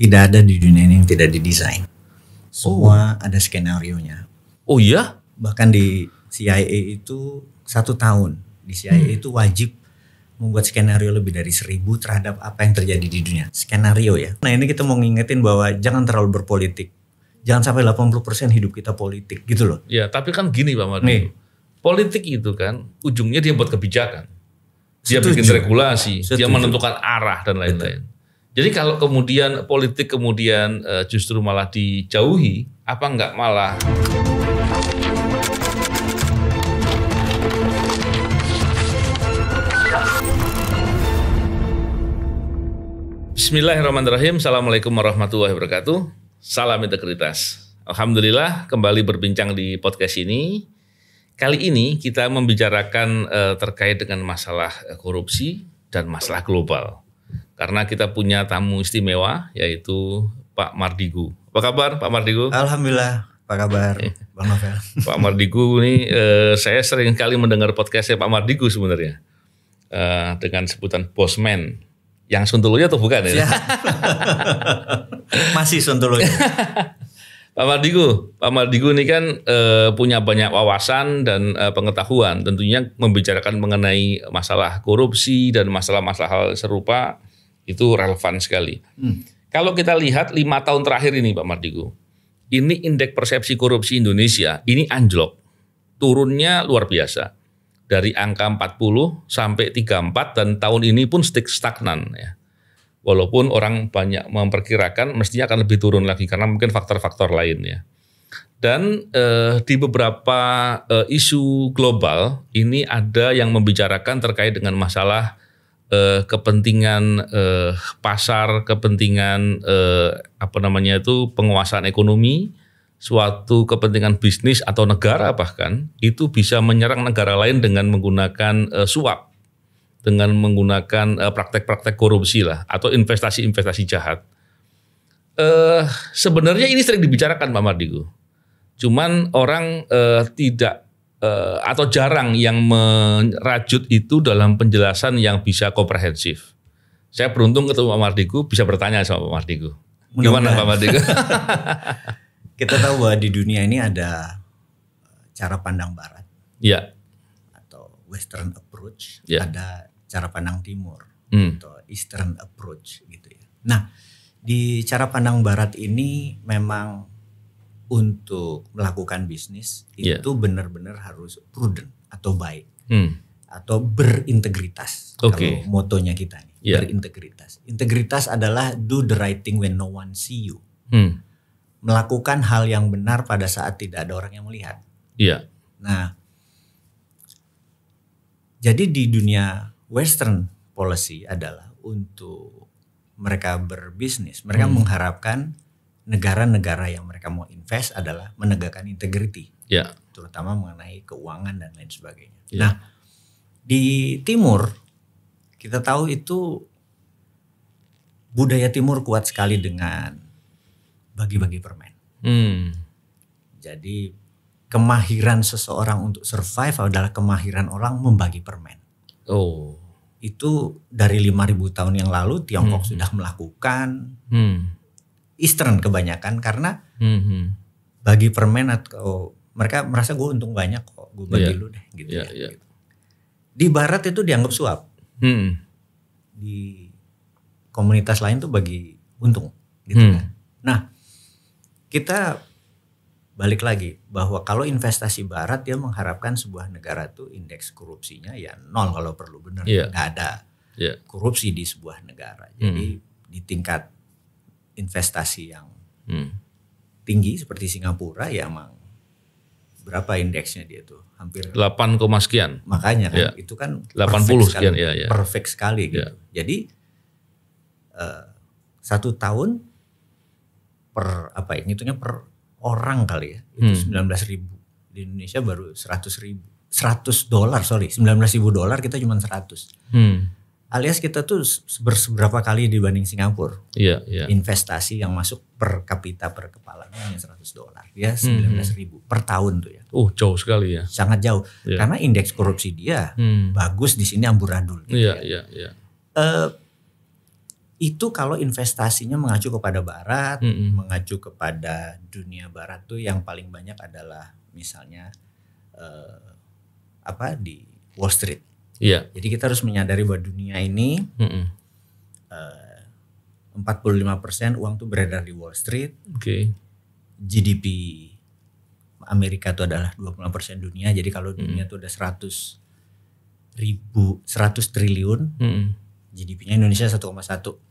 Tidak ada di dunia ini yang tidak didesain. Semua ada skenarionya. Oh iya? Bahkan di CIA itu 1 tahun. Di CIA itu wajib membuat skenario lebih dari 1000 terhadap apa yang terjadi di dunia. Skenario ya. Nah ini kita mau ngingetin bahwa jangan terlalu berpolitik. Jangan sampai 80% hidup kita politik gitu loh. Ya, tapi kan gini Pak Mardi. Nih. Politik itu kan ujungnya dia buat kebijakan. Dia bikin Setuju. regulasi, dia Setuju. menentukan arah dan lain-lain. Jadi kalau kemudian politik kemudian justru malah dijauhi, apa enggak malah Bismillahirrahmanirrahim. Assalamualaikum warahmatullahi wabarakatuh. Salam integritas. Alhamdulillah kembali berbincang di podcast ini. Kali ini kita membicarakan terkait dengan masalah korupsi dan masalah global. Karena kita punya tamu istimewa yaitu Pak Mardigu. Apa kabar Pak Mardigu? Alhamdulillah. Apa kabar Bang Novel? Pak Mardigu ini saya sering kali mendengar podcastnya Pak Mardigu sebenarnya. Dengan sebutan Bosman. Yang Sontoloyo atau bukan ya? Masih Sontoloyo. Pak Mardigu ini kan punya banyak wawasan dan pengetahuan. Tentunya membicarakan mengenai masalah korupsi dan masalah-masalah hal serupa itu relevan sekali. Kalau kita lihat 5 tahun terakhir ini Pak Mardigu, ini indeks persepsi korupsi Indonesia ini anjlok. Turunnya luar biasa. Dari angka 40 sampai 34 dan tahun ini pun stagnan ya. Walaupun orang banyak memperkirakan mestinya akan lebih turun lagi karena mungkin faktor-faktor lain ya. Dan di beberapa isu global ini ada yang membicarakan terkait dengan masalah kepentingan pasar, kepentingan penguasaan ekonomi, suatu kepentingan bisnis atau negara bahkan itu bisa menyerang negara lain dengan menggunakan suap, dengan menggunakan praktek-praktek korupsi lah atau investasi-investasi jahat. Sebenarnya ini sering dibicarakan Pak Mardigu. Cuman orang tidak atau jarang yang merajut itu dalam penjelasan yang bisa komprehensif. Saya beruntung ketemu Pak Mardigu, bisa bertanya sama Pak Mardigu. Gimana Pak Mardigu? Kita tahu bahwa di dunia ini ada cara pandang barat. Ya. Atau western approach. Ya. Ada cara pandang timur. Atau eastern approach gitu ya. Nah, di cara pandang barat ini memang untuk melakukan bisnis itu benar-benar harus prudent atau baik. Atau berintegritas. Kalau motonya kita nih, berintegritas. Integritas adalah do the right thing when no one see you. Melakukan hal yang benar pada saat tidak ada orang yang melihat. Iya. Nah, jadi di dunia Western policy adalah untuk mereka berbisnis, mereka mengharapkan negara-negara yang mereka mau invest adalah menegakkan integriti, terutama mengenai keuangan dan lain sebagainya. Nah, di Timur kita tahu itu budaya Timur kuat sekali dengan bagi-bagi permen. Jadi kemahiran seseorang untuk survive adalah kemahiran orang membagi permen. Itu dari 5.000 tahun yang lalu Tiongkok sudah melakukan. Eastern kebanyakan karena bagi permen atau mereka merasa gue untung banyak kok, gue bagi lu deh gitu. Gitu. Di Barat itu dianggap suap. Di komunitas lain tuh bagi untung gitu kan. Nah, kita balik lagi bahwa kalau investasi Barat dia mengharapkan sebuah negara tuh indeks korupsinya ya 0 kalau perlu, benar nggak ada korupsi di sebuah negara. Jadi di tingkat investasi yang tinggi seperti Singapura ya emang berapa indeksnya dia tuh hampir 8, sekian. Makanya kan itu kan 80 sekian perfect sekali gitu. Jadi 1 tahun per hitungnya per orang kali ya itu 19.000. Di Indonesia baru 100.000 $100 $19.000 kita cuma 100. Alias kita tuh seberapa kali dibanding Singapura. Investasi yang masuk per kapita per kepala hanya $100. Ya 19.000 per tahun tuh ya. Jauh sekali ya. Sangat jauh. Karena indeks korupsi dia bagus, di sini amburadul. Gitu Itu kalau investasinya mengacu kepada Barat, mengacu kepada dunia Barat tuh yang paling banyak adalah misalnya di Wall Street. Iya. Jadi kita harus menyadari bahwa dunia ini 45% uang tuh beredar di Wall Street. GDP Amerika itu adalah 20% dunia. Jadi kalau dunia itu ada 100 triliun, GDP-nya Indonesia 1,1.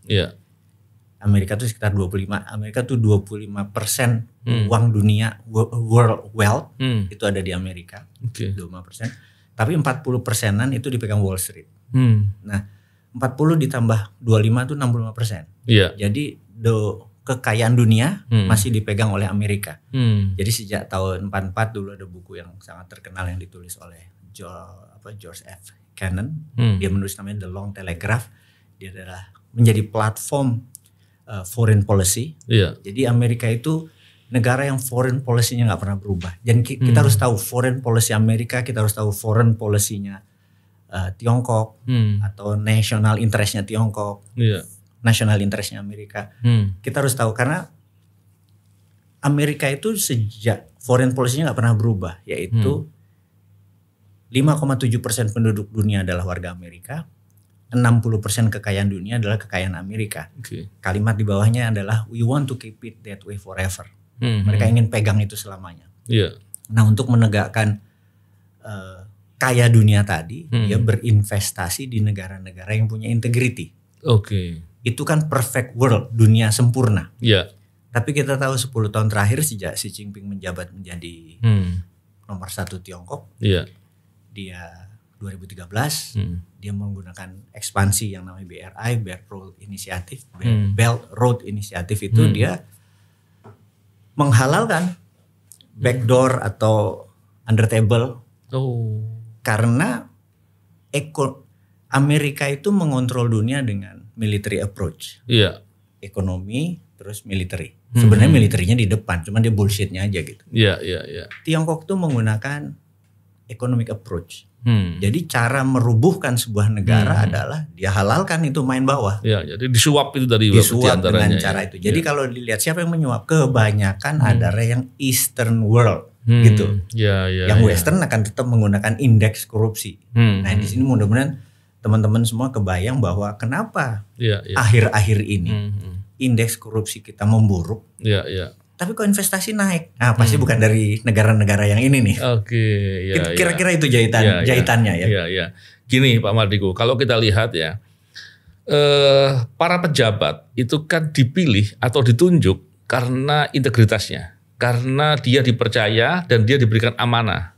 Iya. Amerika itu sekitar 25. Amerika itu 25% uang dunia world wealth itu ada di Amerika. 25%. Tapi 40%-an itu dipegang Wall Street. Nah, 40 ditambah 25 itu 65%. Iya. Jadi kekayaan dunia masih dipegang oleh Amerika. Jadi sejak tahun 44 dulu ada buku yang sangat terkenal yang ditulis oleh George F. Kennan. Dia menulis namanya The Long Telegraph. Dia adalah menjadi platform foreign policy. Jadi Amerika itu negara yang foreign policy-nya nggak pernah berubah. Dan kita harus tahu foreign policy Amerika, kita harus tahu foreign policy-nya Tiongkok atau national interest-nya Tiongkok, national interest-nya Amerika. Kita harus tahu karena Amerika itu sejak foreign policy-nya nggak pernah berubah, yaitu 5,7% penduduk dunia adalah warga Amerika, 60% kekayaan dunia adalah kekayaan Amerika. Kalimat di bawahnya adalah we want to keep it that way forever. Mereka ingin pegang itu selamanya. Nah, untuk menegakkan kaya dunia tadi, dia berinvestasi di negara-negara yang punya integrity. Itu kan perfect world, dunia sempurna. Tapi kita tahu 10 tahun terakhir sejak Xi Jinping menjabat menjadi nomor 1 Tiongkok, dia 2013 dia menggunakan ekspansi yang namanya BRI, Belt Road Initiative. Belt Road Initiative itu dia menghalalkan backdoor atau under table. Karena Amerika itu mengontrol dunia dengan military approach. Ekonomi terus military. Sebenarnya militernya di depan, cuman dia bullshitnya aja gitu. Tiongkok tuh menggunakan economic approach. Jadi cara merubuhkan sebuah negara adalah dia halalkan itu main bawah. Jadi disuap itu dari disuap dengan cara itu. Jadi kalau dilihat siapa yang menyuap, kebanyakan adalah yang Eastern world gitu. Yang Western akan tetap menggunakan indeks korupsi. Nah, di sini mudah-mudahan teman-teman semua kebayang bahwa kenapa akhir-akhir ini indeks korupsi kita memburuk. Tapi kok investasi naik? Nah, pasti bukan dari negara-negara yang ini nih. Kira-kira itu jahitannya ya. Gini Pak Mardigu, kalau kita lihat ya, para pejabat itu kan dipilih atau ditunjuk karena integritasnya, karena dia dipercaya dan dia diberikan amanah.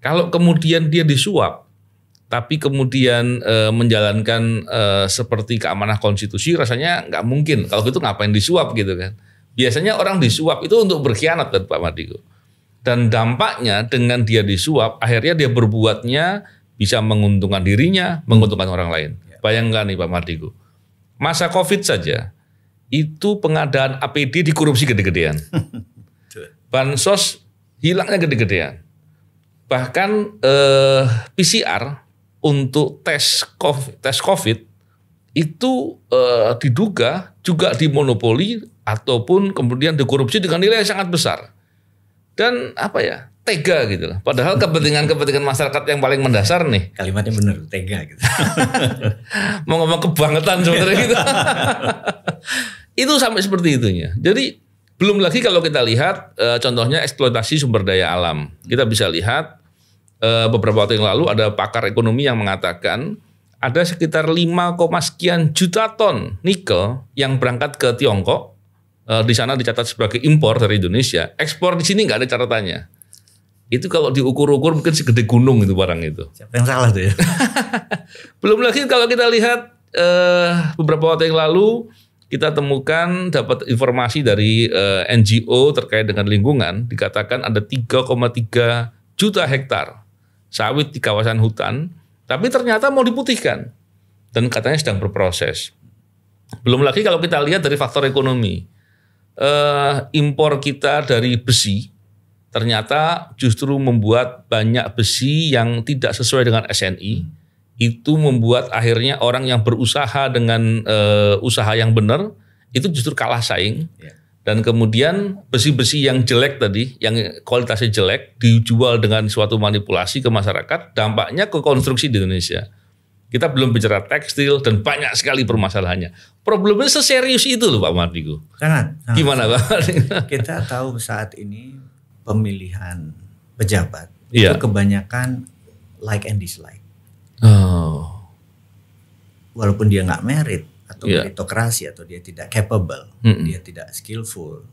Kalau kemudian dia disuap, tapi kemudian menjalankan seperti keamanah konstitusi, rasanya nggak mungkin. Kalau gitu ngapain disuap gitu kan? Biasanya orang disuap itu untuk berkhianat kan Pak Mardigu. Dan dampaknya dengan dia disuap, akhirnya dia berbuatnya bisa menguntungkan dirinya, menguntungkan orang lain. Bayangkan nih Pak Mardigu, masa COVID saja, itu pengadaan APD dikorupsi gede-gedean. Bansos hilangnya gede-gedean. Bahkan PCR untuk tes COVID itu diduga juga dimonopoli ataupun kemudian dikorupsi dengan nilai yang sangat besar. Dan tega gitu lah. Padahal kepentingan masyarakat yang paling mendasar nih. Kalimatnya bener, tega gitu. Mau ngomong kebangetan sebenarnya gitu. Itu sampai seperti itunya. Jadi belum lagi kalau kita lihat contohnya eksploitasi sumber daya alam. Kita bisa lihat beberapa waktu yang lalu ada pakar ekonomi yang mengatakan ada sekitar 5, sekian juta ton nikel yang berangkat ke Tiongkok. Di sana dicatat sebagai impor dari Indonesia. Ekspor di sini nggak ada catatannya. Itu kalau diukur-ukur mungkin segede gunung itu barang itu. Siapa yang salah tuh ya? Belum lagi kalau kita lihat beberapa waktu yang lalu kita temukan dapat informasi dari NGO terkait dengan lingkungan, dikatakan ada 3,3 juta hektar sawit di kawasan hutan, tapi ternyata mau diputihkan dan katanya sedang berproses. Belum lagi kalau kita lihat dari faktor ekonomi, impor kita dari besi ternyata justru membuat banyak besi yang tidak sesuai dengan SNI itu membuat akhirnya orang yang berusaha dengan usaha yang benar itu justru kalah saing. Dan kemudian besi-besi yang jelek tadi, yang kualitasnya jelek, dijual dengan suatu manipulasi ke masyarakat, dampaknya ke konstruksi di Indonesia. Kita belum bicara tekstil dan banyak sekali permasalahannya. Problemnya seserius itu loh Pak Mardigu. Sangat. Gimana Pak? Kita tahu saat ini pemilihan pejabat itu kebanyakan like and dislike. Walaupun dia nggak merit atau meritokrasi atau dia tidak capable, dia tidak skillful,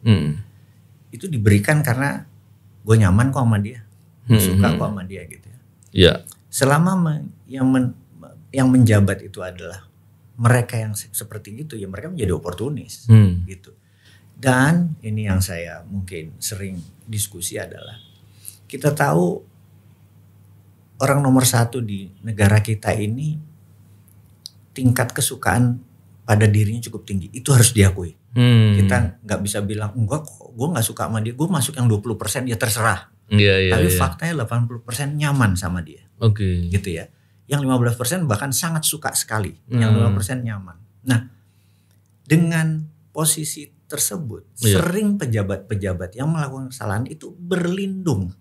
itu diberikan karena gue nyaman kok sama dia, gue suka kok sama dia gitu ya. Selama yang menjabat itu adalah mereka yang seperti itu, ya mereka menjadi oportunis gitu. Dan ini yang saya mungkin sering diskusi adalah kita tahu orang nomor satu di negara kita ini tingkat kesukaan pada dirinya cukup tinggi, itu harus diakui. Kita nggak bisa bilang enggak kok, gue nggak suka sama dia, gue masuk yang 20% ya terserah. Tapi faktanya 80% nyaman sama dia, gitu ya. Yang 15% bahkan sangat suka sekali, yang 5% nyaman. Nah, dengan posisi tersebut, sering pejabat-pejabat yang melakukan kesalahan itu berlindung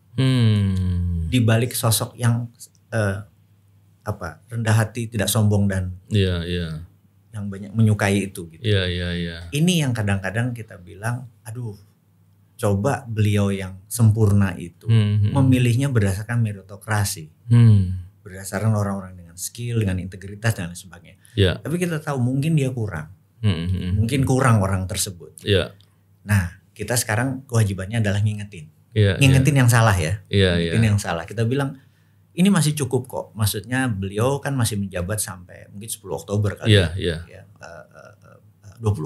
di balik sosok yang rendah hati, tidak sombong dan yang banyak menyukai itu gitu. Ini yang kadang-kadang kita bilang, aduh, coba beliau yang sempurna itu memilihnya berdasarkan meritokrasi, berdasarkan orang-orang dengan skill, dengan integritas dan lain sebagainya. Tapi kita tahu mungkin dia kurang, mungkin kurang orang tersebut. Nah, kita sekarang kewajibannya adalah ngingetin yang salah ya, ngingetin yang salah. Kita bilang ini masih cukup kok. Maksudnya beliau kan masih menjabat sampai mungkin 10 Oktober kali. 20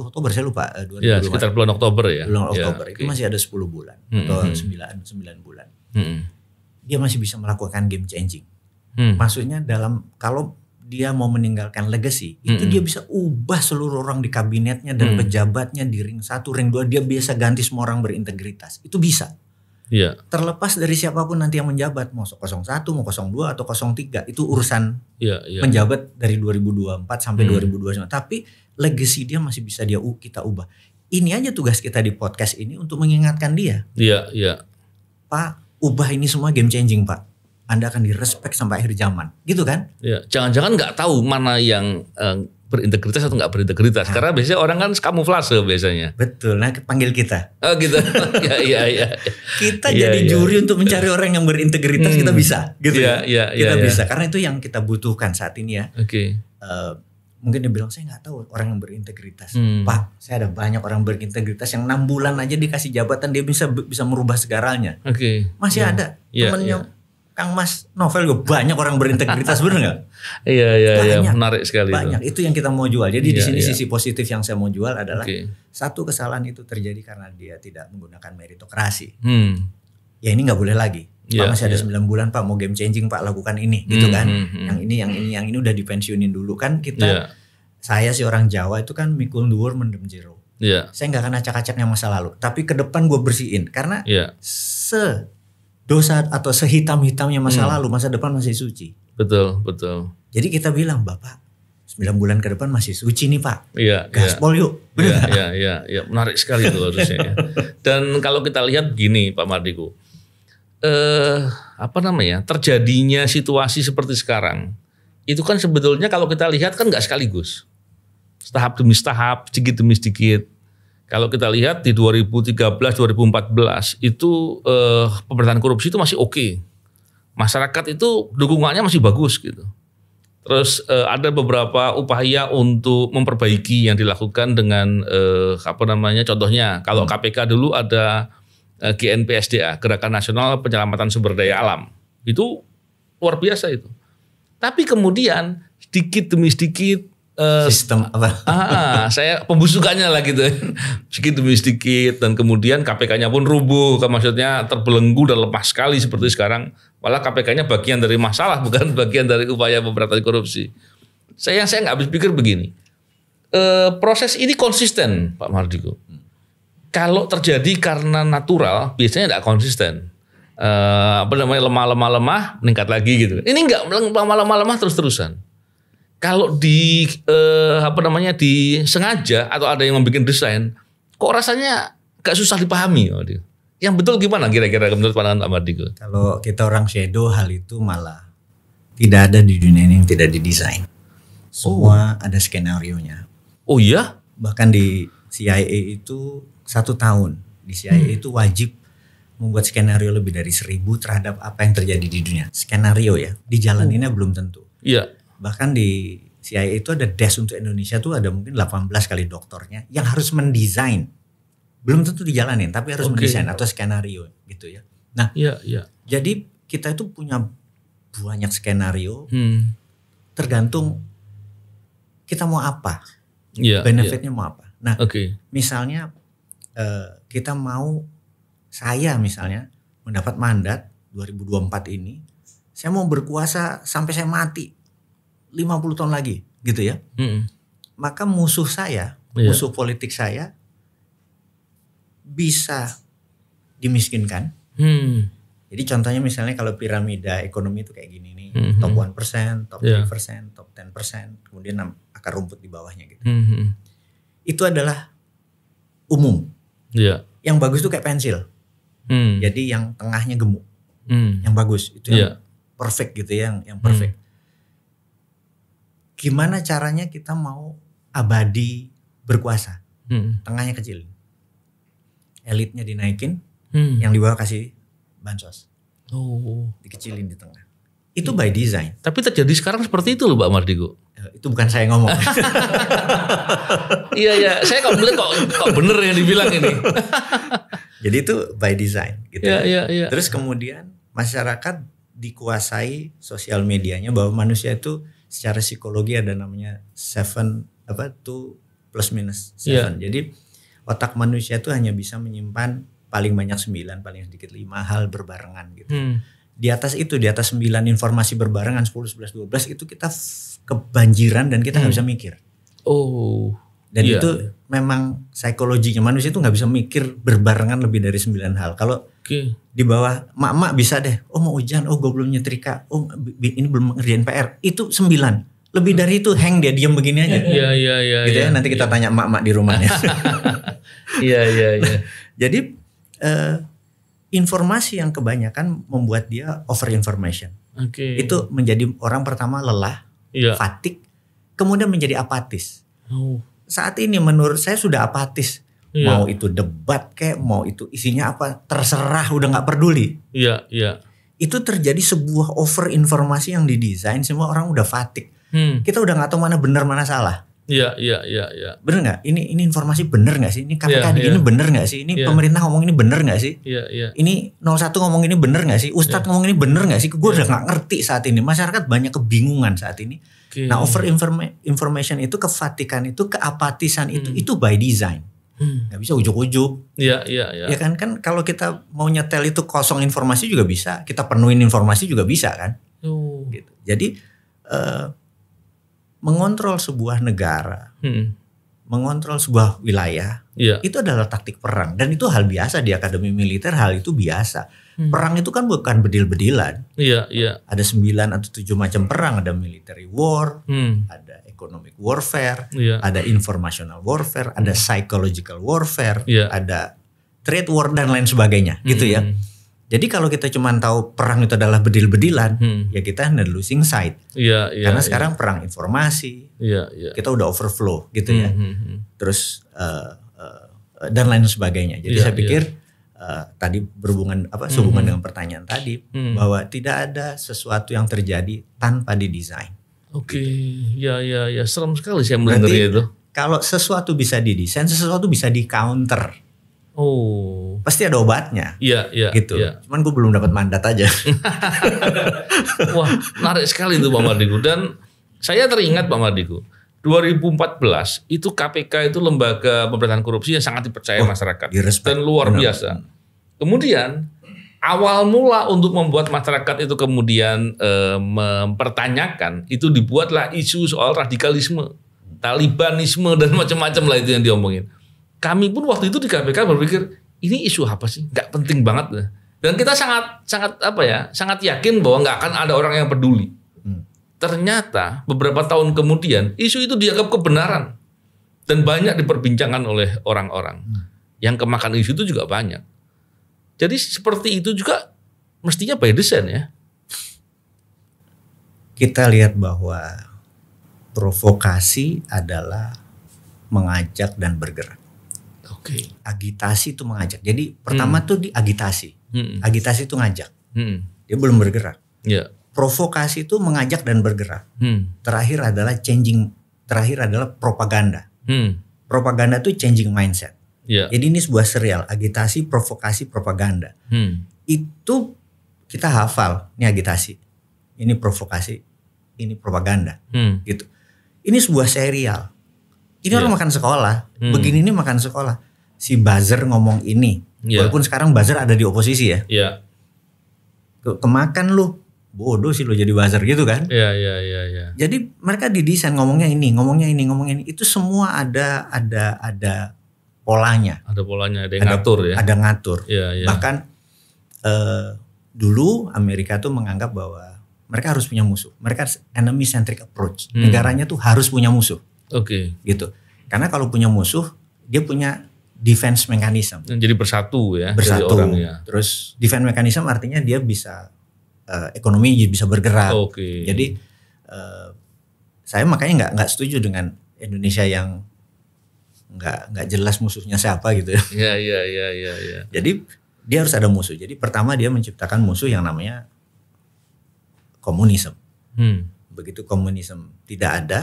Oktober saya lupa. 2020, sekitar bulan Oktober ya. Bulan Oktober itu masih ada 10 bulan atau 9 bulan. Dia masih bisa melakukan game changing. Maksudnya kalau dia mau meninggalkan legacy, itu dia bisa ubah seluruh orang di kabinetnya dan pejabatnya di ring 1, ring 2, dia biasa ganti semua orang berintegritas. Itu bisa. Terlepas dari siapapun nanti yang menjabat, mau 01, mau 02 atau 03, itu urusan menjabat dari 2024 sampai 2029. Tapi legacy dia masih bisa kita ubah. Ini aja tugas kita di podcast ini untuk mengingatkan dia. Pak, ubah ini semua game changing Pak. Anda akan direspek sampai akhir zaman, gitu kan? Jangan-jangan nggak tahu mana yang berintegritas atau nggak berintegritas, karena biasanya orang kan kamuflase biasanya. Betul, nah panggil kita. Oh gitu. Kita jadi juri untuk mencari orang yang berintegritas, kita bisa, gitu kita bisa, karena itu yang kita butuhkan saat ini ya. Mungkin dia bilang saya nggak tahu orang yang berintegritas. Pak, saya ada banyak orang berintegritas yang 6 bulan aja dikasih jabatan dia bisa merubah segalanya. Masih ada temennya. Kang Mas Novel juga banyak orang berintegritas, bener nggak? Iya, menarik sekali. Banyak, itu yang kita mau jual. Jadi di sini sisi positif yang saya mau jual adalah satu, kesalahan itu terjadi karena dia tidak menggunakan meritokrasi. Ya ini nggak boleh lagi. Pak masih ada 9 bulan Pak, mau game changing Pak, lakukan ini, gitu kan? Yang ini udah dipensiunin dulu kan kita. Saya sih orang Jawa itu kan mikul dhuwur mendem jero. Saya nggak akan acak-acak yang masa lalu, tapi ke depan gue bersihin karena dosa atau sehitam-hitamnya masa lalu, masa depan masih suci. Betul. Jadi kita bilang, Bapak 9 bulan ke depan masih suci nih Pak. Gaspol yuk. Iya, menarik sekali itu harusnya. Dan kalau kita lihat gini Pak Mardigu, terjadinya situasi seperti sekarang, itu kan sebetulnya kalau kita lihat kan nggak sekaligus. Tahap demi tahap, sedikit demi sedikit. Kalau kita lihat di 2013-2014 itu pemberantasan korupsi itu masih oke. Masyarakat itu dukungannya masih bagus gitu. Terus ada beberapa upaya untuk memperbaiki yang dilakukan dengan contohnya kalau KPK dulu ada GNPSDA, Gerakan Nasional Penyelamatan Sumber Daya Alam. Itu luar biasa itu. Tapi kemudian sedikit demi sedikit sistem apa? Saya pembusukannya lah gitu, sedikit demi sedikit, dan kemudian KPK-nya pun rubuh, maksudnya terbelenggu dan lemah sekali seperti sekarang. Malah KPK-nya bagian dari masalah, bukan bagian dari upaya pemberantasan korupsi. Saya nggak habis pikir begini, proses ini konsisten Pak Mardigu. Kalau terjadi karena natural, biasanya nggak konsisten. Lemah meningkat lagi gitu. Ini nggak lemah terus-terusan. kalau disengaja atau ada yang membuat desain, kok rasanya gak susah dipahami. Yang betul gimana kira-kira menurut pandangan Pak Mardhiko? Kalau kita orang shadow, hal itu malah tidak ada di dunia ini yang tidak didesain. Semua ada skenario-nya. Oh iya? Bahkan di CIA itu 1 tahun. Di CIA itu wajib membuat skenario lebih dari 1000 terhadap apa yang terjadi di dunia. Skenario ya, dijalaninnya belum tentu. Iya. Bahkan di CIA itu ada desk untuk Indonesia tuh ada mungkin 18 kali doktornya yang harus mendesain. Belum tentu dijalanin, tapi harus mendesain atau skenario gitu ya. Nah, jadi kita itu punya banyak skenario, tergantung kita mau apa, benefitnya mau apa. Nah, misalnya kita mau, saya misalnya mendapat mandat 2024 ini, saya mau berkuasa sampai saya mati 50 tahun lagi gitu ya. Maka musuh saya, musuh politik saya bisa dimiskinkan. Jadi contohnya misalnya kalau piramida ekonomi itu kayak gini nih, top 1%, top 3%, top 10%, kemudian akar rumput di bawahnya gitu. Itu adalah umum. Yang bagus itu kayak pensil. Jadi yang tengahnya gemuk. Yang bagus itu yang perfect gitu ya, yang perfect. Gimana caranya kita mau abadi berkuasa? Tengahnya kecil. Elitnya dinaikin, yang di bawah kasih bansos. Dikecilin di tengah. Itu by design. Tapi terjadi sekarang seperti itu loh Pak Mardhiko. Itu bukan saya ngomong. Iya, saya kok bener yang dibilang ini. Jadi itu by design gitu. Iya. Terus kemudian masyarakat dikuasai sosial medianya, bahwa manusia itu secara psikologi ada namanya 2 plus minus 7. Jadi otak manusia itu hanya bisa menyimpan paling banyak 9, paling sedikit 5 hal berbarengan gitu. Di atas 9 informasi berbarengan 10, 11, 12 itu kita kebanjiran dan kita nggak bisa mikir. Dan itu memang psikologinya, manusia itu nggak bisa mikir berbarengan lebih dari 9 hal. Kalau di bawah mak bisa deh, mau hujan, gue belum nyetrika, ini belum ngerjain PR, itu 9. Lebih dari itu hang dia diam begini aja. Iya. Gitu ya, nanti kita tanya mak di rumahnya. Iya. Jadi informasi yang kebanyakan membuat dia over information. Itu menjadi orang pertama lelah, fatigue, kemudian menjadi apatis. Saat ini menurut saya sudah apatis. Mau itu debat kayak, mau itu isinya apa, terserah, udah nggak peduli. Iya. Itu terjadi sebuah over informasi yang didesain, semua orang udah fatigue. Kita udah nggak tahu mana benar mana salah. Iya. Bener nggak? Ini informasi bener nggak sih? Ini KPK ini bener nggak sih? Ini pemerintah ngomong ini bener nggak sih? Iya. Ini 01 ngomong ini bener nggak sih? Ustadz ngomong ini bener nggak sih? Gue udah nggak ngerti saat ini. Masyarakat banyak kebingungan saat ini. Nah, over information itu, kefatikan itu, keapatisan itu by design. Nggak bisa ujuk-ujuk. Iya. Ya kan kalau kita mau nyetel itu kosong informasi juga bisa. Kita penuhin informasi juga bisa kan? Gitu. Jadi mengontrol sebuah negara, mengontrol sebuah wilayah, itu adalah taktik perang. Dan itu hal biasa di akademi militer, hal itu biasa. Perang itu kan bukan bedil-bedilan. Iya. Ada 9 atau 7 macam perang. Ada military war, ada economic warfare, ada informational warfare, ada psychological warfare, ada trade war dan lain sebagainya, gitu ya. Jadi kalau kita cuma tahu perang itu adalah bedil-bedilan, ya kita losing sight. Karena sekarang perang informasi, kita udah overflow gitu ya. Terus dan lain sebagainya. Jadi saya pikir tadi sehubungan dengan pertanyaan tadi, bahwa tidak ada sesuatu yang terjadi tanpa didesain. Ya, serem sekali saya mendengarnya itu. Kalau sesuatu bisa didesain, sesuatu bisa di counter. Pasti ada obatnya. Iya. Gitu. Cuman gue belum dapat mandat aja. Wah, menarik sekali itu Pak Mardhiko. Dan saya teringat Pak Mardhiko, 2014 itu KPK itu lembaga pemberantasan korupsi yang sangat dipercaya masyarakat dan luar biasa. Kemudian awal mula untuk membuat masyarakat itu kemudian mempertanyakan, itu dibuatlah isu soal radikalisme, Talibanisme dan macam-macam lah itu yang diomongin. Kami pun waktu itu di KPK berpikir ini isu apa sih? Nggak penting banget. Dan kita sangat yakin bahwa nggak akan ada orang yang peduli. ternyata beberapa tahun kemudian isu itu dianggap kebenaran dan banyak diperbincangkan oleh orang-orang. Yang kemakan isu itu juga banyak. Jadi seperti itu juga mestinya by design ya. Kita lihat bahwa provokasi adalah mengajak dan bergerak. Oke. Agitasi itu mengajak. Jadi pertama tuh di agitasi. Agitasi itu ngajak. Dia belum bergerak. Yeah. Provokasi itu mengajak dan bergerak. Terakhir adalah propaganda. Propaganda itu changing mindset. Yeah. Jadi ini sebuah serial, agitasi, provokasi, propaganda. Itu kita hafal, ini agitasi, ini provokasi, ini propaganda, gitu. Ini sebuah serial. Ini orang makan sekolah, begini ini makan sekolah. Si buzzer ngomong ini, walaupun sekarang buzzer ada di oposisi ya. Yeah. Kemakan lu, bodoh sih lu jadi buzzer gitu kan. Iya. Jadi mereka didesain ngomongnya ini. Itu semua ada polanya. Ada polanya, ada yang ngatur ya. Ada ngatur. Iya. Bahkan dulu Amerika tuh menganggap bahwa mereka harus punya musuh. Mereka enemy centric approach. Negaranya tuh harus punya musuh. Oke. Gitu. Karena kalau punya musuh, dia punya defense mechanism. Jadi bersatu ya. Bersatu. Orangnya. Terus defense mechanism artinya dia bisa ekonomi bisa bergerak. Oke. Jadi saya makanya nggak setuju dengan Indonesia yang nggak jelas musuhnya siapa gitu ya. Iya. Jadi dia harus ada musuh. Jadi pertama dia menciptakan musuh yang namanya komunisme. Begitu komunisme tidak ada,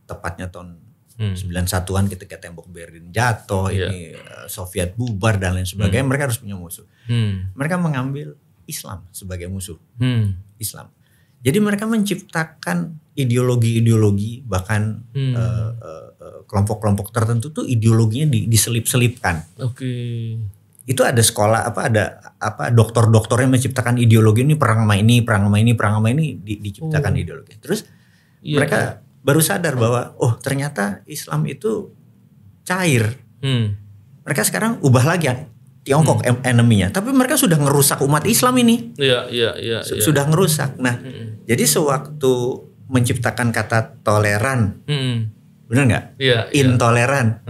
tepatnya tahun 91-an ketika tembok Berlin jatuh, ini Soviet bubar dan lain sebagainya, mereka harus punya musuh. Mereka mengambil Islam sebagai musuh. Islam. Jadi mereka menciptakan ideologi-ideologi, bahkan kelompok-kelompok tertentu tuh ideologinya diselip-selipkan. Oke. Itu ada sekolah dokter-dokter yang menciptakan ideologi ini perang sama ini diciptakan ideologi. Terus mereka baru sadar bahwa ternyata Islam itu cair. Mereka sekarang ubah lagi Tiongkok enemy-nya, tapi mereka sudah ngerusak umat Islam ini. Iya. Sudah ngerusak. Nah, jadi sewaktu menciptakan kata toleran, benar nggak? Iya. Intoleran,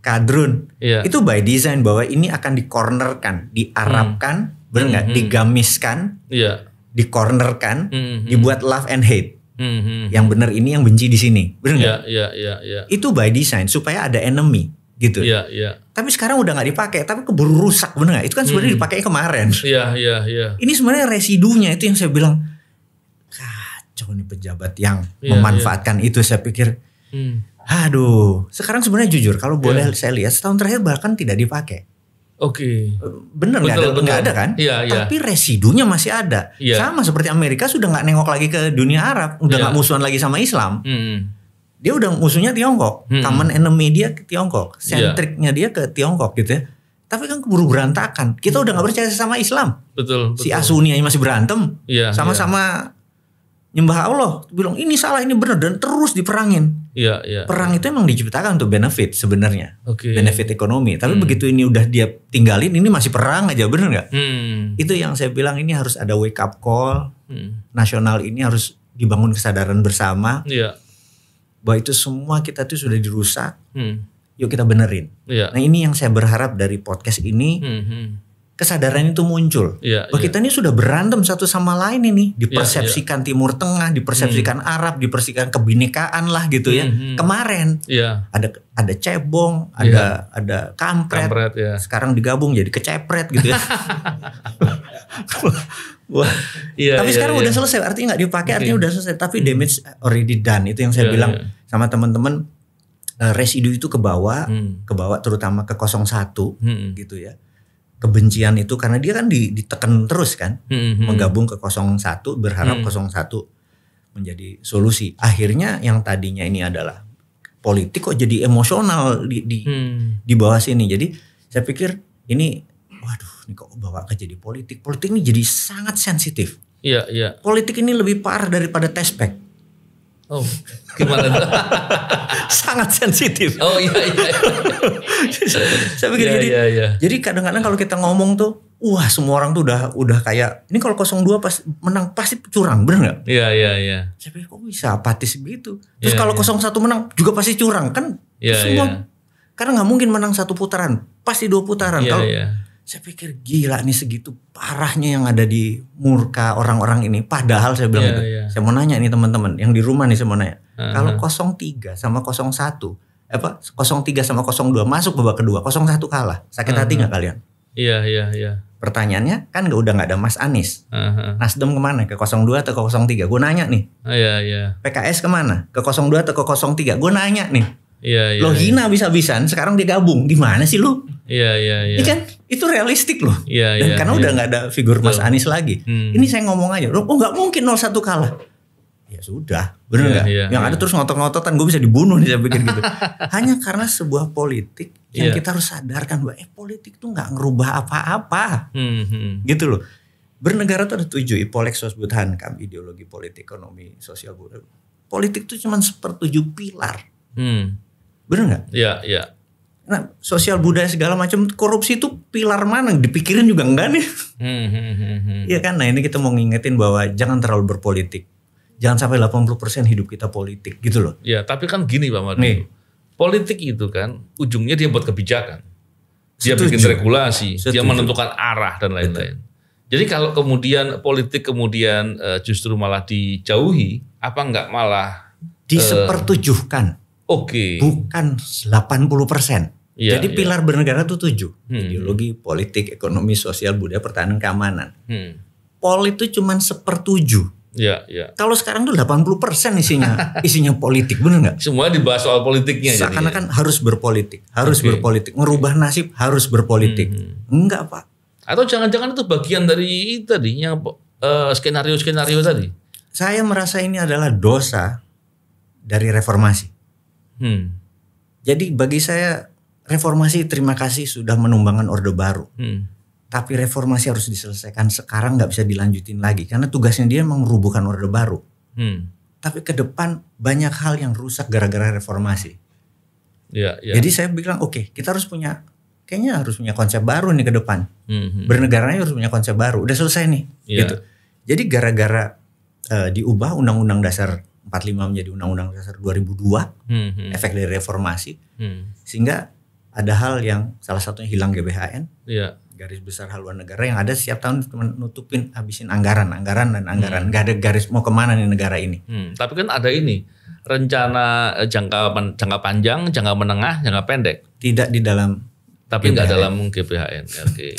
kadrun, itu by design bahwa ini akan dikornerkan, diarabkan, benar nggak? Digamiskan, dikornerkan, dibuat love and hate. Yang benar ini, yang benci di sini, benar nggak? Iya. Itu by design supaya ada enemy. Gitu. Iya. Tapi sekarang udah nggak dipakai, tapi keburu rusak, bener nggak? Itu kan sebenarnya dipakai kemarin. Iya. Ini sebenarnya residunya itu yang saya bilang kacau nih pejabat yang memanfaatkan itu. Saya pikir, aduh. Sekarang sebenarnya jujur, kalau boleh saya lihat setahun terakhir bahkan tidak dipakai. Oke. Bener nggak ada kan? Iya. Tapi residunya masih ada. Sama seperti Amerika sudah nggak nengok lagi ke dunia Arab, udah nggak musuhan lagi sama Islam. Dia udah musuhnya Tiongkok, common enemy dia ke Tiongkok, sentriknya dia ke Tiongkok gitu ya. Tapi kan keburu berantakan. Kita udah nggak percaya sama Islam. Betul. Si Asuni masih berantem, sama-sama nyembah Allah. Bilang ini salah, ini benar, dan terus diperangin. Iya. Perang itu emang diciptakan untuk benefit sebenarnya, benefit ekonomi. Tapi begitu ini udah dia tinggalin, ini masih perang aja, bener nggak? Itu yang saya bilang, ini harus ada wake up call. Nasional ini harus dibangun kesadaran bersama. Iya. Bahwa itu semua kita tuh sudah dirusak, yuk kita benerin. Nah ini yang saya berharap dari podcast ini, kesadaran itu muncul. Bahwa kita ini sudah berantem satu sama lain ini, dipersepsikan Timur Tengah, dipersepsikan Arab, dipersepsikan kebinekaan lah gitu ya. Kemarin ada cebong, ada kampret, sekarang digabung jadi kecepret gitu ya. Tapi sekarang udah selesai, artinya nggak dipakai, artinya udah selesai. Tapi damage already done, itu yang saya bilang sama teman-teman. Residu itu kebawa terutama ke 01 gitu ya. Kebencian itu karena dia kan ditekan terus kan, menggabung ke 01, berharap 01 menjadi solusi. Akhirnya yang tadinya ini adalah politik kok jadi emosional di bawah sini. Jadi saya pikir ini, waduh, ini kok bawa ke jadi politik. Politik ini jadi sangat sensitif. Iya. Politik ini lebih parah daripada tespek. Oh, gimana tuh? Sangat sensitif. Oh iya. Saya pikir jadi kadang-kadang kalau kita ngomong tuh, wah semua orang tuh udah kayak ini kalau 02 pas menang pasti curang, bener nggak? Iya. Saya pikir kok bisa apatis begitu. Terus kalau 01 menang juga pasti curang kan? Semua karena nggak mungkin menang 1 putaran, pasti 2 putaran. Kalau saya pikir gila nih segitu parahnya yang ada di murka orang-orang ini. Padahal saya bilang itu. Saya mau nanya nih teman-teman yang di rumah nih, saya mau nanya. Kalau 03 sama 01, 03 sama 02 masuk babak kedua, 01 kalah. Sakit hati nggak kalian? Iya. Pertanyaannya kan udah nggak ada Mas Anies. Nasdem kemana? Ke 02 atau ke 03? Gue nanya nih. Iya. PKS kemana? Ke 02 atau ke 03? Gue nanya nih. Iya. Lo hina bisa-bisan, sekarang dia gabung. Gimana sih lu? Iya. Ini kan itu realistik loh. Iya. Karena udah nggak ada figur Mas Anies lagi. Ini saya ngomong aja. Oh nggak mungkin 01 kalah. Ya sudah, bener nggak? Yang ada terus ngotot-ngototan, gue bisa dibunuh nih saya pikir gitu. Hanya karena sebuah politik yang kita harus sadarkan bahwa politik tuh nggak ngerubah apa-apa. Gitu loh. Bernegara tuh ada 7, Ipoleks Sosbud Hankam, ideologi politik, ekonomi, sosial budaya. Politik tuh cuma 1/7 pilar. Bener nggak? Iya. Nah, sosial budaya segala macam, korupsi itu pilar mana? Dipikirin juga enggak nih. Iya kan? Nah ini kita mau ngingetin bahwa jangan terlalu berpolitik. Jangan sampai 80% hidup kita politik gitu loh. Ya, tapi kan gini Pak Mardi. Politik itu kan ujungnya dia buat kebijakan. Dia bikin regulasi, dia menentukan arah dan lain-lain. Jadi kalau kemudian politik justru malah dijauhi, apa enggak malah disepertujuhkan. Oke. Bukan 80%. Jadi pilar bernegara itu 7. Ideologi, politik, ekonomi, sosial, budaya, pertahanan, keamanan. Pol itu cuma 1/7. Iya. Kalau sekarang tuh 80% isinya politik, bener nggak? Semua dibahas soal politiknya. Seakan-akan harus berpolitik, berpolitik, merubah nasib harus berpolitik. Enggak Pak. Atau jangan-jangan itu bagian dari tadi yang skenario tadi? Saya merasa ini adalah dosa dari reformasi. Jadi bagi saya reformasi terima kasih sudah menumbangkan Orde Baru. Tapi reformasi harus diselesaikan sekarang, nggak bisa dilanjutin lagi karena tugasnya dia memang merubuhkan Orde Baru. Tapi ke depan banyak hal yang rusak gara-gara reformasi. Jadi saya bilang oke, kita kayaknya harus punya konsep baru nih ke depan. Bernegaranya harus punya konsep baru. Udah selesai nih. Gitu. Jadi gara-gara diubah Undang-Undang Dasar 45 menjadi Undang-Undang Dasar 2002, efek dari reformasi, sehingga ada hal yang salah satunya hilang GBHN. Garis besar haluan negara yang ada setiap tahun nutupin habisin anggaran. Gak ada garis mau kemana nih negara ini. Tapi kan ada ini rencana jangka panjang, jangka menengah, jangka pendek. Tidak di dalam. Tapi nggak dalam GBHN.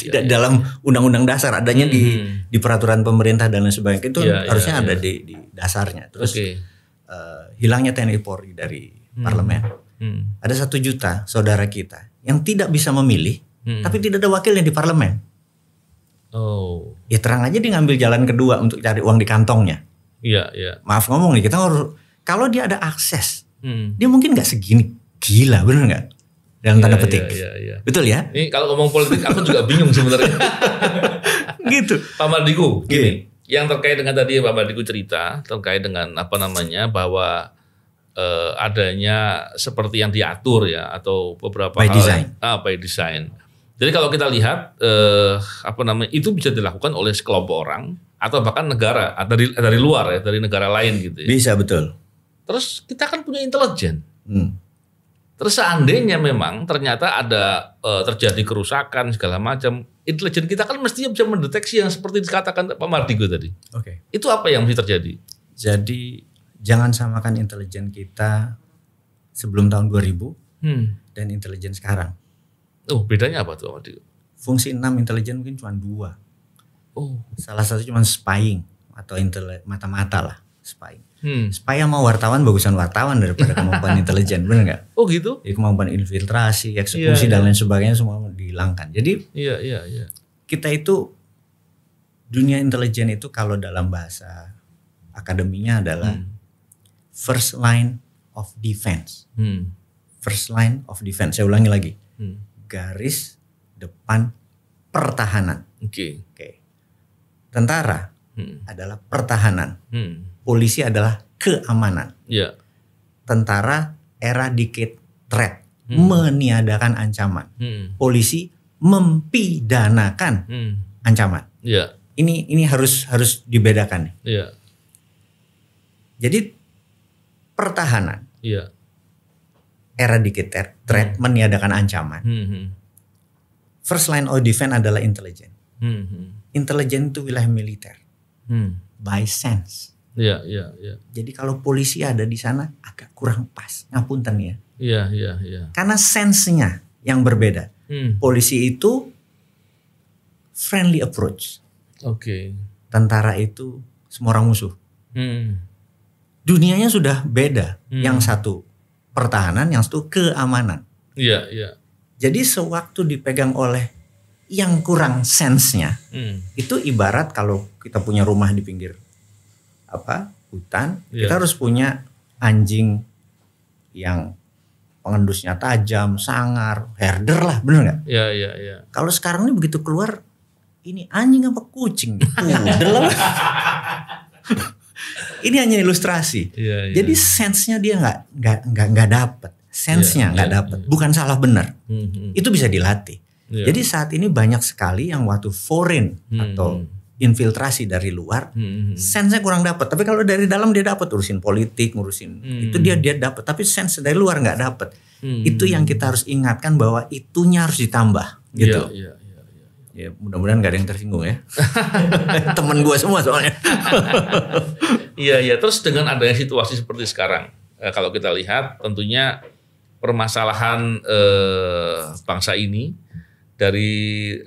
Tidak dalam undang-undang dasar, adanya di peraturan pemerintah dan lain sebagainya. Itu harusnya ada di dasarnya. Terus hilangnya TNI Polri dari parlemen. Ada 1 juta saudara kita yang tidak bisa memilih. Tapi tidak ada wakilnya di parlemen. Ya terang aja dia ngambil jalan kedua untuk cari uang di kantongnya. Iya. Maaf ngomong nih, kita harus kalau dia ada akses, dia mungkin nggak segini gila, bener nggak? Dalam tanda petik. Iya. Betul ya? Ini kalau ngomong politik aku juga bingung sebenarnya. Gitu. Pak Mardigu, gini. Yang terkait dengan tadi Pak Mardigu cerita terkait dengan bahwa adanya seperti yang diatur ya atau beberapa by hal design. By design. Jadi kalau kita lihat itu bisa dilakukan oleh sekelompok orang atau bahkan negara dari luar ya, dari negara lain gitu ya. Bisa, betul. Terus kita kan punya intelijen. Terus seandainya memang ternyata ada terjadi kerusakan segala macam, intelijen kita kan mestinya bisa mendeteksi yang seperti dikatakan Pak Mardigu tadi. Oke. Itu apa yang mesti terjadi? Jadi jangan samakan intelijen kita sebelum tahun 2000 dan intelijen sekarang. Bedanya apa tuh Pak Mardigu? Fungsi 6 intelijen mungkin cuma 2. Salah satu cuma spying atau mata-mata lah, spying. Spy sama wartawan bagusan wartawan daripada kemampuan intelijen, benar nggak? Oh gitu? Jadi kemampuan infiltrasi, eksekusi dan lain sebagainya semua dihilangkan. Jadi kita itu dunia intelijen itu kalau dalam bahasa akademinya adalah first line of defense. First line of defense. Saya ulangi lagi. Garis depan pertahanan. Oke. Tentara adalah pertahanan. Polisi adalah keamanan. Tentara eradicate threat, meniadakan ancaman. Polisi mempidanakan ancaman. Iya. Ini harus dibedakan. Iya. Jadi pertahanan, iya. eradicate threat, meniadakan ancaman. First line of defense adalah intelijen. Intelijen itu wilayah militer. By sense. Iya. Jadi kalau polisi ada di sana agak kurang pas. Ngapunten ya. Iya. Karena sense-nya yang berbeda. Polisi itu friendly approach. Oke. Tentara itu semua orang musuh. Dunianya sudah beda. Yang satu pertahanan, yang satu keamanan. Iya. Jadi sewaktu dipegang oleh yang kurang sense-nya, itu ibarat kalau kita punya rumah di pinggir hutan, kita harus punya anjing yang pengendusnya tajam, sangar, herder lah, bener nggak? Iya. Kalau sekarang ini begitu keluar, ini anjing apa kucing? Pudel lah. Ini hanya ilustrasi. Iya. Jadi sense-nya dia nggak dapet, sense-nya nggak dapet. Bukan salah benar. Itu bisa dilatih. Jadi saat ini banyak sekali yang waktu foreign atau infiltrasi dari luar, sense-nya kurang dapat. Tapi kalau dari dalam dia dapat, urusin politik, ngurusin itu dia dapat. Tapi sense dari luar nggak dapat. Itu yang kita harus ingatkan bahwa itunya harus ditambah. Gitu. Iya. Ya mudah-mudahan gak ada yang tersinggung ya. Temen gue semua soalnya. Iya. Terus dengan adanya situasi seperti sekarang, kalau kita lihat tentunya permasalahan bangsa ini dari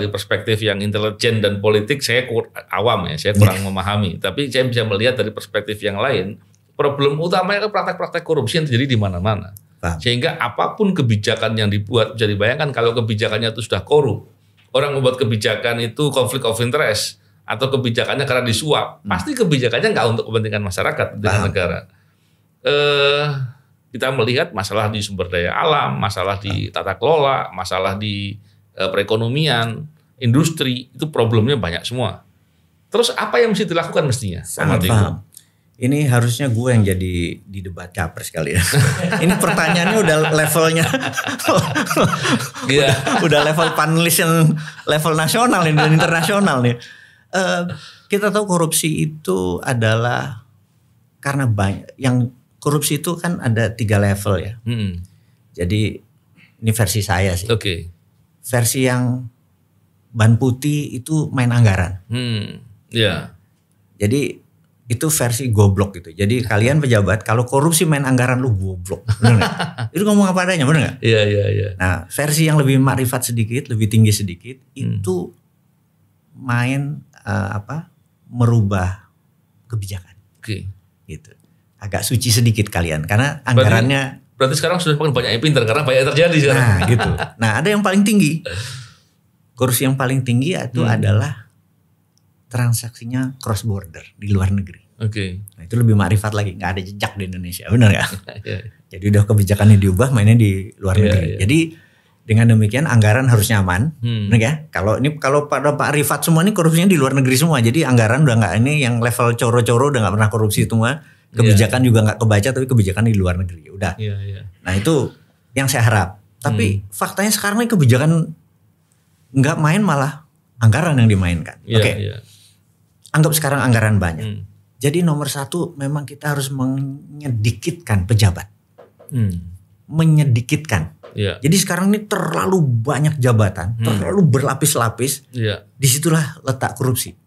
perspektif yang intelijen dan politik saya awam ya, saya kurang memahami. Tapi saya bisa melihat dari perspektif yang lain, problem utamanya kan praktek-praktek korupsi yang terjadi di mana-mana. Sehingga apapun kebijakan yang dibuat, bisa dibayangkan kalau kebijakannya itu sudah korup, orang membuat kebijakan itu konflik of interest atau kebijakannya karena disuap, pasti kebijakannya nggak untuk kepentingan masyarakat dengan negara. Kita melihat masalah di sumber daya alam, masalah di tata kelola, masalah di perekonomian, industri, itu problemnya banyak semua. Terus apa yang mesti dilakukan mestinya? Sangat paham. Ini harusnya gue yang jadi di debat capres kali ya. Ini pertanyaannya udah levelnya, udah level panelis yang level nasional dan internasional nih. Kita tahu korupsi itu adalah karena banyak. Yang korupsi itu kan ada 3 level ya. Jadi ini versi saya sih. Oke. Versi yang ban putih itu main anggaran. Iya. Jadi itu versi goblok gitu. Jadi kalian pejabat kalau korupsi main anggaran lu goblok. Bener gak? Itu ngomong apa adanya, bener gak? Iya. Nah versi yang lebih makrifat sedikit, lebih tinggi sedikit, itu main merubah kebijakan. Oke. Gitu. Agak suci sedikit kalian karena anggarannya. Berarti sekarang sudah banyak yang pintar karena banyak yang terjadi sekarang. Nah gitu. Nah ada yang paling tinggi. Korupsi yang paling tinggi itu adalah transaksinya cross border di luar negeri. Oke. Nah, itu lebih makrifat lagi, nggak ada jejak di Indonesia, benar nggak? Jadi udah kebijakannya diubah, mainnya di luar negeri. Jadi dengan demikian anggaran harus nyaman, benar ya? Kalau pada Pak Rifat semua ini korupsinya di luar negeri semua, jadi anggaran udah nggak ini yang level coro-coro udah nggak pernah korupsi semua, kebijakan juga nggak kebaca tapi kebijakan di luar negeri, udah. Nah itu yang saya harap. Tapi faktanya sekarang ini kebijakan nggak main malah anggaran yang dimainkan. Oke. Anggap sekarang anggaran banyak. Jadi nomor 1 memang kita harus menyedikitkan pejabat. Menyedikitkan. Jadi sekarang ini terlalu banyak jabatan, terlalu berlapis-lapis. Disitulah letak korupsi.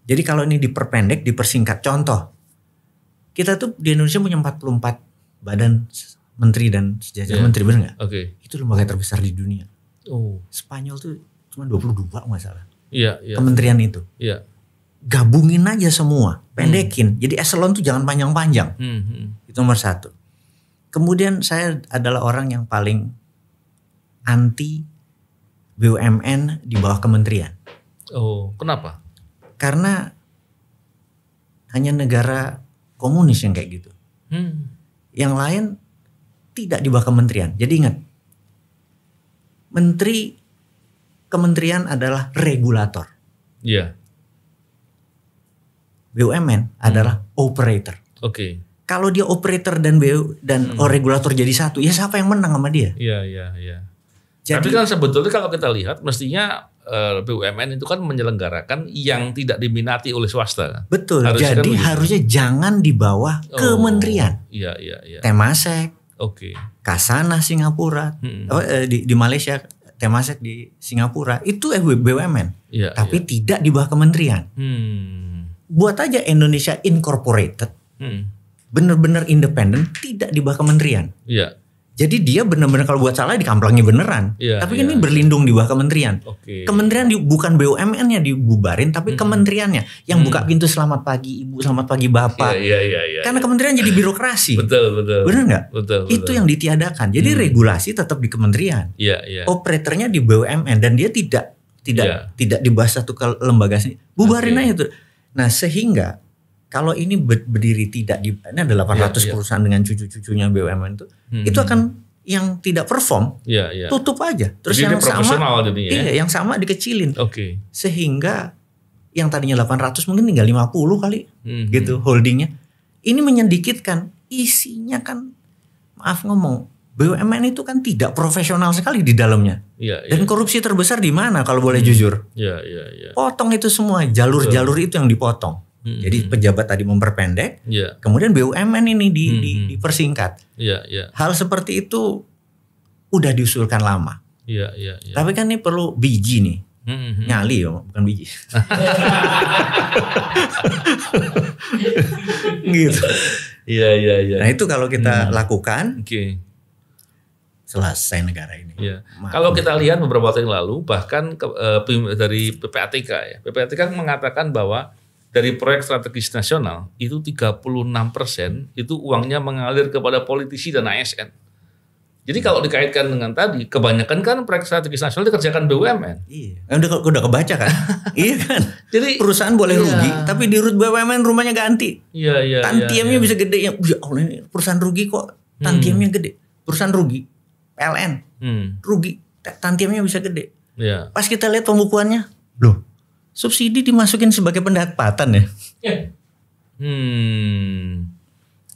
Jadi kalau ini diperpendek, dipersingkat. Contoh, kita tuh di Indonesia punya 44 badan menteri dan sejajaran menteri, benar nggak? Itu lembaga terbesar di dunia. Spanyol tuh cuma 22 nggak salah. Kementerian itu. Gabungin aja semua, pendekin. Jadi eselon tuh jangan panjang-panjang. Itu nomor 1. Kemudian saya adalah orang yang paling anti BUMN di bawah kementerian. Kenapa? Karena hanya negara komunis yang kayak gitu. Yang lain tidak di bawah kementerian. Jadi ingat, kementerian adalah regulator. BUMN adalah operator. Kalau dia operator dan regulator jadi satu, ya siapa yang menang sama dia? Jadi, tapi kan sebetulnya kalau kita lihat mestinya BUMN itu kan menyelenggarakan yang tidak diminati oleh swasta. Betul. Jadi harusnya jangan di bawah kementerian. Iya. Temasek, Kasana Singapura, di Malaysia, Temasek di Singapura itu BUMN, tapi tidak di bawah kementerian. Buat aja Indonesia Incorporated, benar-benar independen, tidak di bawah kementerian. Jadi dia benar-benar kalau buat salah dikamplangi beneran. Tapi ini berlindung di bawah kementerian. Kementerian bukan BUMN-nya dibubarin, tapi kementeriannya yang buka pintu selamat pagi Ibu, selamat pagi Bapak. Karena kementerian jadi birokrasi. Betul. Benar nggak? Betul. Itu yang ditiadakan. Jadi regulasi tetap di kementerian. Operatornya di BUMN dan dia tidak dibahas satu lembaga sini. Bubarin aja tuh. Nah sehingga kalau ini berdiri tidak di, ini ada 800 perusahaan dengan cucu-cucunya BUMN itu akan yang tidak perform, tutup aja. Terus jadi yang sama, yang sama dikecilin, sehingga yang tadinya 800 mungkin tinggal 50 kali, gitu holdingnya. Ini menyedikitkan, isinya kan, maaf ngomong, BUMN itu kan tidak profesional sekali di dalamnya. Dan korupsi terbesar di mana kalau boleh jujur? Potong itu semua, jalur-jalur itu yang dipotong. Jadi pejabat tadi memperpendek, kemudian BUMN ini dipersingkat. Hal seperti itu udah diusulkan lama. Tapi kan ini perlu biji nih, nyali ya, bukan biji. Gitu. Nah itu kalau kita lakukan, selesai negara ini. Kalau kita lihat beberapa waktu yang lalu, bahkan dari PPATK ya, PPATK mengatakan bahwa dari proyek strategis nasional itu 36% itu uangnya mengalir kepada politisi dan ASN. Jadi kalau dikaitkan dengan tadi, kebanyakan kan proyek strategis nasional dikerjakan BUMN. Udah kebaca kan? Iya kan? Jadi perusahaan boleh rugi, tapi di RUT BUMN rumahnya ganti. Tantiemnya bisa gede. Ya Allah, ini perusahaan rugi kok tantiemnya gede. Perusahaan rugi, PLN rugi, tantiemnya bisa gede. Pas kita lihat pembukuannya, loh, subsidi dimasukin sebagai pendapatan ya?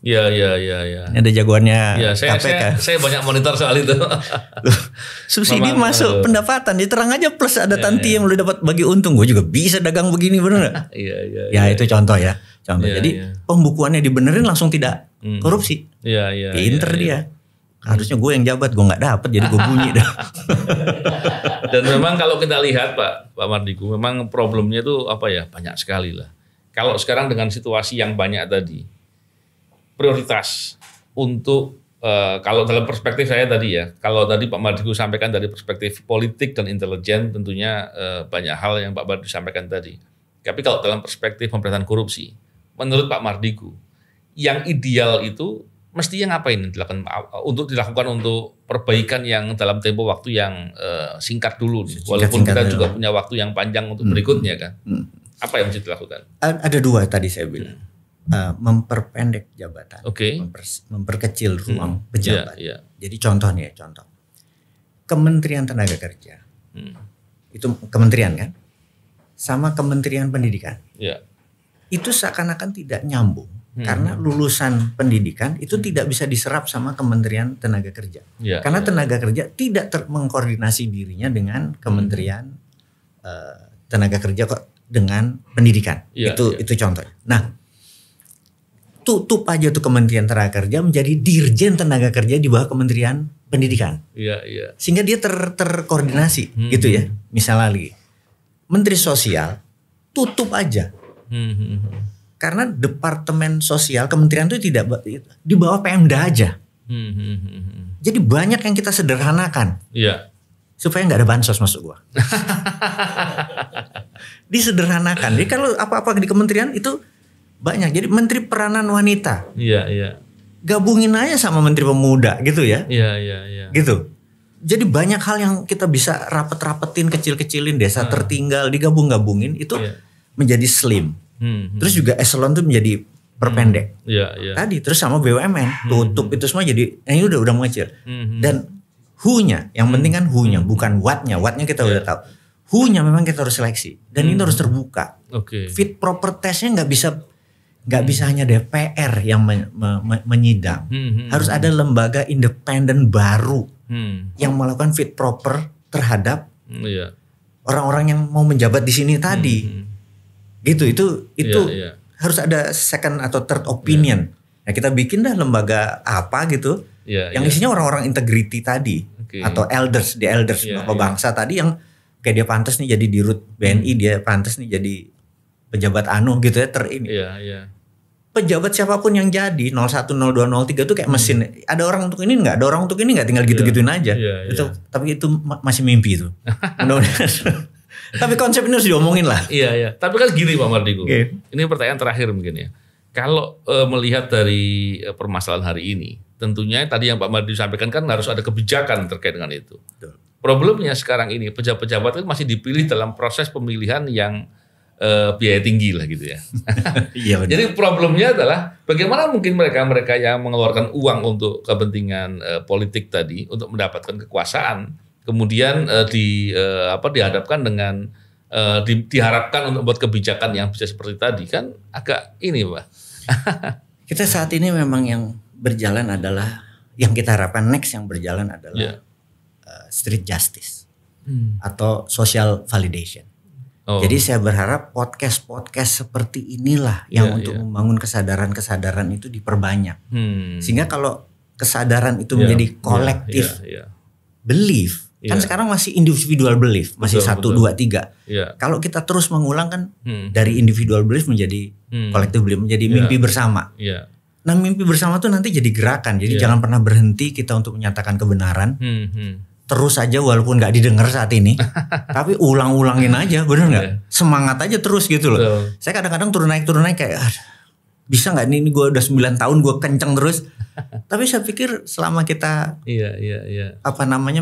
Ini ada jagoannya KPK. Saya banyak monitor soal itu. Subsidi masuk pendapatan, terang aja plus ada tantiem lu dapat bagi untung. Gue juga bisa dagang begini, bener nggak? Itu contoh ya. Jadi pembukuannya dibenerin langsung tidak korupsi. Pinter dia. Harusnya gue yang jabat, gue nggak dapet, jadi gue bunyi dah. Dan memang kalau kita lihat Pak Mardigu, memang problemnya itu banyak sekali lah. Kalau sekarang dengan situasi yang banyak tadi, prioritas untuk kalau dalam perspektif saya tadi ya, kalau tadi Pak Mardigu sampaikan dari perspektif politik dan intelijen, tentunya banyak hal yang Pak Mardigu sampaikan tadi. Tapi kalau dalam perspektif pemberantasan korupsi, menurut Pak Mardigu, yang ideal itu mestinya ngapain dilakukan untuk perbaikan yang dalam tempo waktu yang singkat dulu nih. Walaupun kita juga punya waktu yang panjang untuk berikutnya kan. Apa yang mesti dilakukan? Ada dua tadi saya bilang. Memperpendek jabatan, memperkecil ruang pejabat. Jadi contoh nih, Kementerian Tenaga Kerja. Itu kementerian kan? Sama Kementerian Pendidikan. Itu seakan-akan tidak nyambung. Karena lulusan pendidikan itu tidak bisa diserap sama Kementerian Tenaga Kerja. Karena tenaga kerja tidak mengkoordinasi dirinya dengan Kementerian Tenaga Kerja dengan pendidikan. Itu contohnya. Nah, tutup aja tuh Kementerian Tenaga Kerja menjadi Dirjen Tenaga Kerja di bawah Kementerian Pendidikan. Sehingga dia terkoordinasi gitu ya. Misalnya lagi Menteri Sosial tutup aja. Karena Departemen Sosial Kementerian itu tidak di bawah Pemda aja. Jadi banyak yang kita sederhanakan. Supaya nggak ada bansos masuk gua. Disederhanakan. Jadi kalau apa-apa di kementerian itu banyak. Jadi Menteri Peranan Wanita. Gabungin aja sama Menteri Pemuda gitu ya. Gitu. Jadi banyak hal yang kita bisa rapet-rapetin, kecil-kecilin, desa tertinggal, digabung-gabungin itu menjadi slim. Terus juga eselon tuh menjadi perpendek. Tadi terus sama BUMN tutup itu semua jadi ini udah mengecil. Dan who-nya, yang penting kan who-nya bukan what-nya. What-nya kita udah tahu. Who-nya memang kita harus seleksi dan ini harus terbuka. Fit proper testnya nggak bisa hanya DPR yang menyidang. Harus ada lembaga independen baru yang melakukan fit proper terhadap orang-orang yang mau menjabat di sini tadi. Gitu, itu harus ada second atau third opinion. Nah, kita bikin dah lembaga apa gitu yang isinya orang-orang integrity tadi atau elders bapak bangsa tadi yang kayak dia pantas nih jadi dirut BNI, dia pantas nih jadi pejabat gitu ya pejabat siapapun yang jadi 01, 02, 03 itu kayak mesin. Ada orang untuk ini enggak, ada orang untuk ini enggak, tinggal gitu-gituin aja. Tapi itu masih mimpi itu. Mudah-mudahan. Tapi konsep ini harus diomongin lah. Iya. Tapi kan gini Pak Mardigu. Ini pertanyaan terakhir mungkin ya. Kalau melihat dari permasalahan hari ini, tentunya tadi yang Pak Mardigu sampaikan kan harus ada kebijakan terkait dengan itu. Betul. Problemnya sekarang ini pejabat-pejabat itu masih dipilih dalam proses pemilihan yang biaya tinggi lah gitu ya. Iya, benar. Jadi problemnya adalah bagaimana mungkin mereka yang mengeluarkan uang untuk kepentingan politik tadi untuk mendapatkan kekuasaan, kemudian dihadapkan dengan diharapkan untuk buat kebijakan yang bisa seperti tadi, kan agak ini Pak. Kita saat ini memang yang berjalan adalah yang kita harapkan next yang berjalan adalah street justice atau social validation. Jadi saya berharap podcast seperti inilah yang untuk membangun kesadaran itu diperbanyak. Sehingga kalau kesadaran itu menjadi kolektif belief, kan sekarang masih individual belief, masih 1, 2, 3. Kalau kita terus mengulang kan dari individual belief menjadi kolektif belief, menjadi mimpi bersama. Nah, mimpi bersama tuh nanti jadi gerakan. Jadi jangan pernah berhenti kita untuk menyatakan kebenaran. Terus aja walaupun gak didengar saat ini, tapi ulang-ulangin aja, bener gak? Semangat aja terus gitu loh. Saya kadang-kadang turun naik kayak, bisa gak nih gue udah 9 tahun gue kenceng terus. Tapi saya pikir selama kita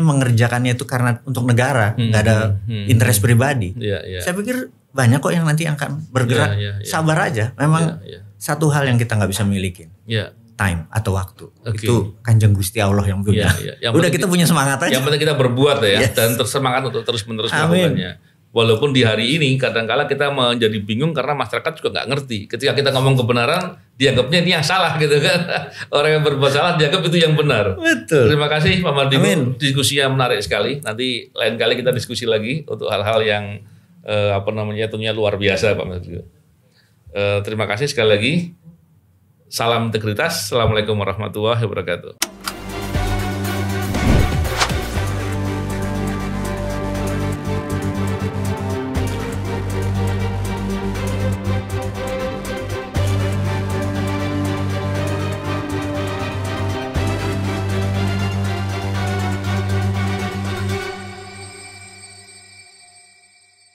mengerjakannya itu karena untuk negara, gak ada interest pribadi. Saya pikir banyak kok yang nanti akan bergerak. Sabar aja, memang satu hal yang kita gak bisa milikin. Time atau waktu. Itu Kanjeng Gusti Allah yang punya. Udah kita punya semangat aja. Yang penting kita berbuat ya dan tersemangat untuk terus-menerus melakukannya. Walaupun di hari ini kadang-kala kita menjadi bingung karena masyarakat juga nggak ngerti. Ketika kita ngomong kebenaran, dianggapnya ini yang salah gitu kan. Orang yang berbuat salah dianggap itu yang benar. Betul. Terima kasih Pak Mardigu. Diskusi yang menarik sekali. Nanti lain kali kita diskusi lagi untuk hal-hal yang tentunya luar biasa Pak Mardigu. Terima kasih sekali lagi. Salam integritas. Assalamualaikum warahmatullahi wabarakatuh.